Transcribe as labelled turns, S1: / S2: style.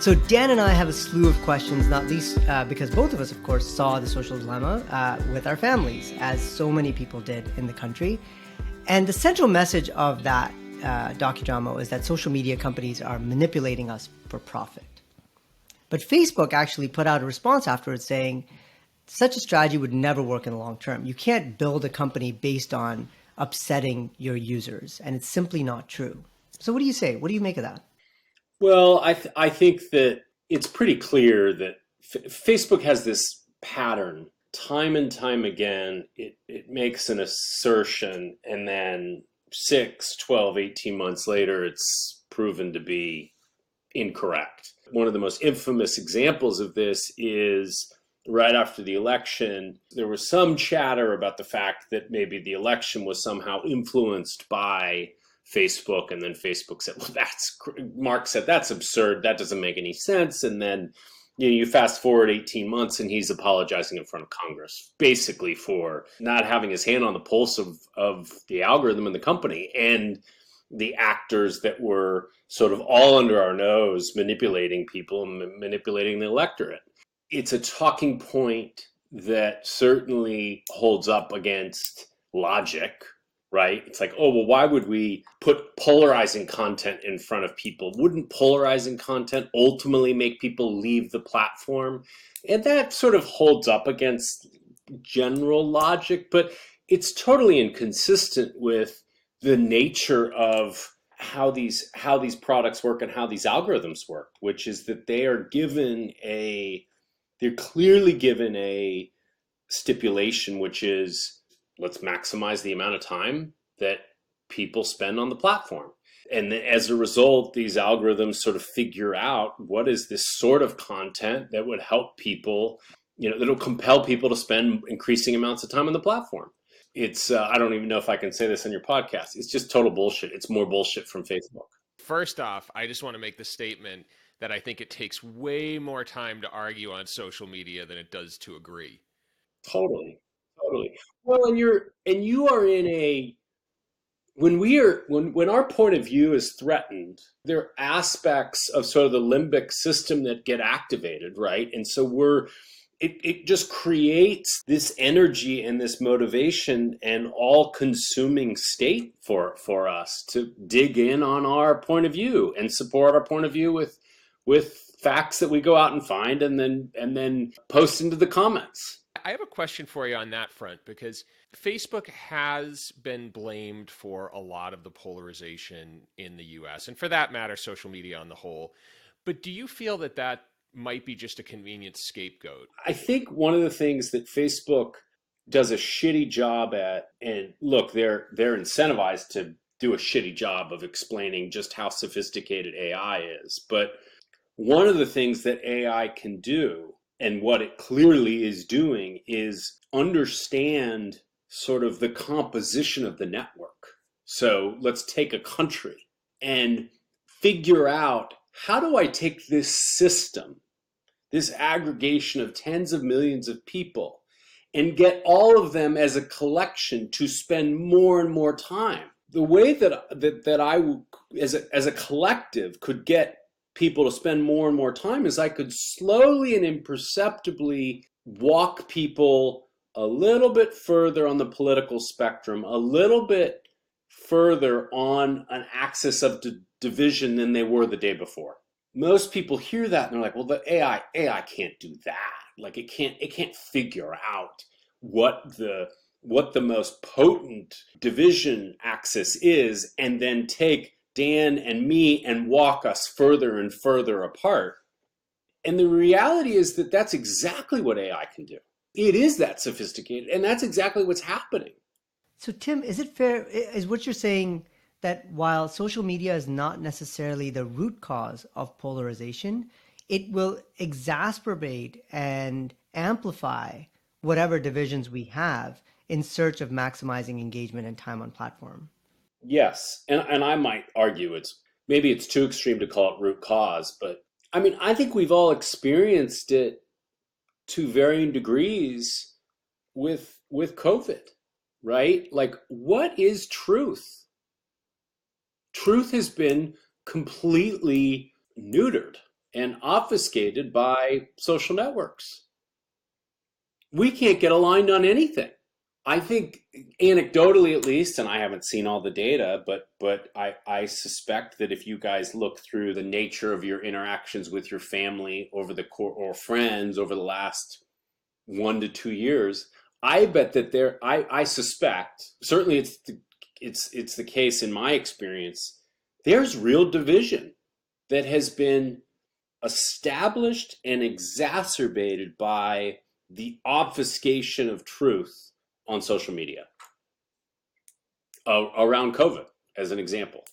S1: So Dan and I have a slew of questions, not least because both of us, of course, saw The Social Dilemma with our families, as so many people did in the country. And the central message of that docudrama is that social media companies are manipulating us for profit. But Facebook actually put out a response afterwards saying such a strategy would never work in the long term. You can't build a company based on upsetting your users, and it's simply not true. So what do you say? What do you make of that?
S2: Well, I think that it's pretty clear that Facebook has this pattern. Time and time again, it makes an assertion, and then 6, 12, 18 months later, it's proven to be incorrect. One of the most infamous examples of this is right after the election, there was some chatter about the fact that maybe the election was somehow influenced by Facebook, and then Facebook said, well, Mark said, that's absurd. That doesn't make any sense. And then you fast forward 18 months and he's apologizing in front of Congress, basically for not having his hand on the pulse of the algorithm in the company and the actors that were sort of all under our nose manipulating people and manipulating the electorate. It's a talking point that certainly holds up against logic, right? It's like, oh, well, why would we put polarizing content in front of people? Wouldn't polarizing content ultimately make people leave the platform? And that sort of holds up against general logic, but it's totally inconsistent with the nature of how these products work and how these algorithms work, which is that they're clearly given a stipulation, which is, let's maximize the amount of time that people spend on the platform. And as a result, these algorithms sort of figure out what is this sort of content that would help people, that'll compel people to spend increasing amounts of time on the platform. It's, I don't even know if I can say this on your podcast. It's just total bullshit. It's more bullshit from Facebook.
S3: First off, I just want to make the statement that I think it takes way more time to argue on social media than it does to agree.
S2: Totally. Well, and you are in a, when our point of view is threatened, there are aspects of sort of the limbic system that get activated, right? And so it just creates this energy and this motivation and all-consuming state for us to dig in on our point of view and support our point of view with facts that we go out and find and then post into the comments.
S3: I have a question for you on that front, because Facebook has been blamed for a lot of the polarization in the US, and for that matter, social media on the whole. But do you feel that might be just a convenient scapegoat?
S2: I think one of the things that Facebook does a shitty job at, and look, they're incentivized to do a shitty job of explaining just how sophisticated AI is. But one of the things that AI can do, and what it clearly is doing, is understand sort of the composition of the network. So let's take a country and figure out, how do I take this system, this aggregation of tens of millions of people, and get all of them as a collection to spend more and more time? The way that I, as a collective, could get people to spend more and more time is I could slowly and imperceptibly walk people a little bit further on the political spectrum, a little bit further on an axis of division than they were the day before. Most people hear that and they're like, well, the AI can't do that. Like it can't figure out what the most potent division axis is and then take Dan and me and walk us further and further apart. And the reality is that that's exactly what AI can do. It is that sophisticated, and that's exactly what's happening.
S1: So Tim, is it fair, is what you're saying that while social media is not necessarily the root cause of polarization, it will exacerbate and amplify whatever divisions we have in search of maximizing engagement and time on platform?
S2: Yes, and I might argue maybe it's too extreme to call it root cause, but I mean, I think we've all experienced it to varying degrees with COVID, right? Like, what is truth? Truth has been completely neutered. and obfuscated by social networks. We can't get aligned on anything. I think anecdotally, at least, and I haven't seen all the data, but I suspect that if you guys look through the nature of your interactions with your family over the or friends over the last 1 to 2 years, I bet that I suspect, certainly it's the case in my experience, there's real division that has been established and exacerbated by the obfuscation of truth on social media around COVID, as an example.